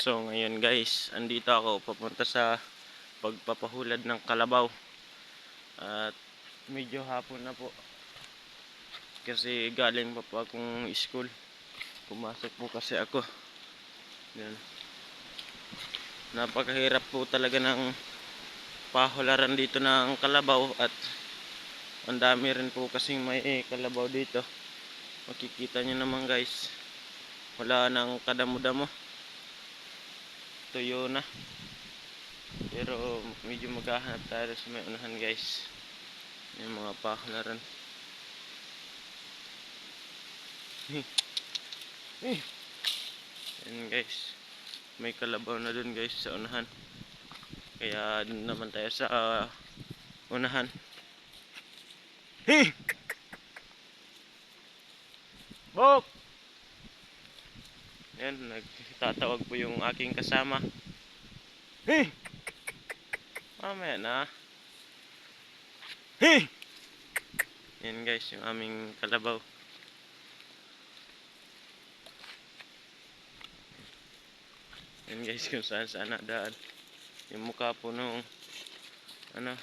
So ngayon guys, andito ako papunta sa pagpapahulad ng kalabaw. At medyo hapon na po. Kasi galing pa po akong school. Pumasok po kasi ako. Yan. Napakahirap po talaga ng pahularan dito ng kalabaw. At ang dami rin po kasing may kalabaw dito. Makikita nyo naman guys. Wala nang kadamo-damo. Tuyo na. Pero medyo maghahanap tayo sa may unahan guys. Yung mga pahularan. Yan guys. May kalabaw na dun guys sa unahan. Kaya dun naman tayo sa unahan. Bok! Yan, nagtatawag po yung aking kasama. Mamaya na. Yan guys, yung aming kalabaw. Yan guys, kung saan saan nadaan. Yung mukha po nung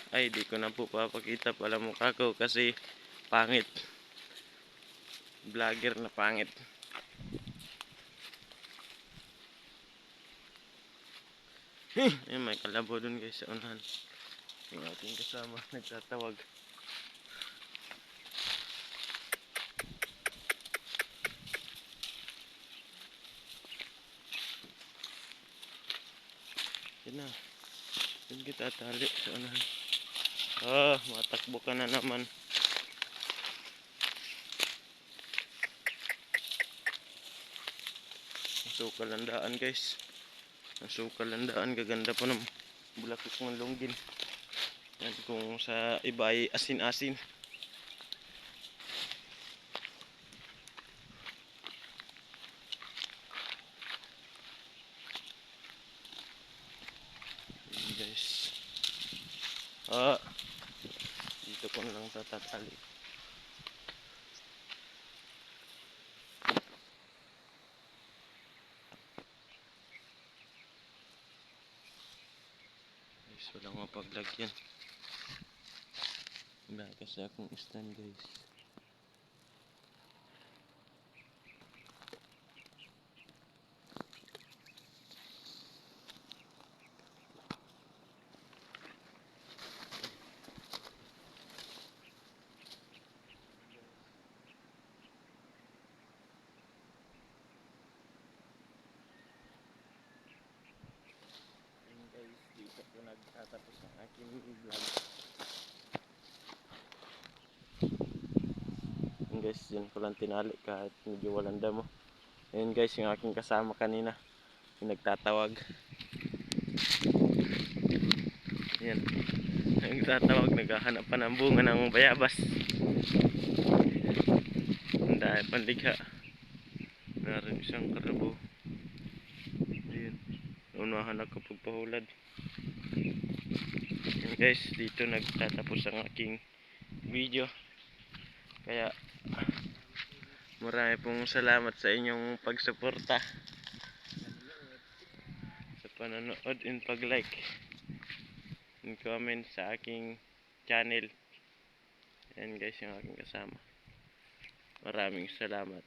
ay di ko na po papakita pala mukha ko kasi pangit. Vlogger na pangit. Yan, may kalabaw dun guys sa unahan. Yung ating kasama nagtatawag. Yan na. Yan kita tali sa unahan. Matakbo ka na naman. Sukal ang daan guys. Ang sukal ang daan. Gaganda pa ng bulakit ng lunggin. Yan, kung sa iba ay asin-asin. Yan guys. Dito ko na lang tatatali. Guys, walang mapaglagyan. Wala kasi akong stand guys. Dito po nagtatapos ang aking vlog. Yan guys, yan ko lang tinali kahit medyo walang damo. Yan guys, yung aking kasama kanina yung nagtatawag. Yan, nagtatawag, naghahanap pa ng bunga ng bayabas. Ang dahil panligha. Naroon isang karabaw. Ayan, unahan ako pagpahulad. Yan guys, dito nagtatapos ang aking video. Kaya marami pong salamat sa inyong pagsuporta, sa panonood and pag-like and comment sa aking channel. Yan guys, yung aking kasama. Maraming salamat.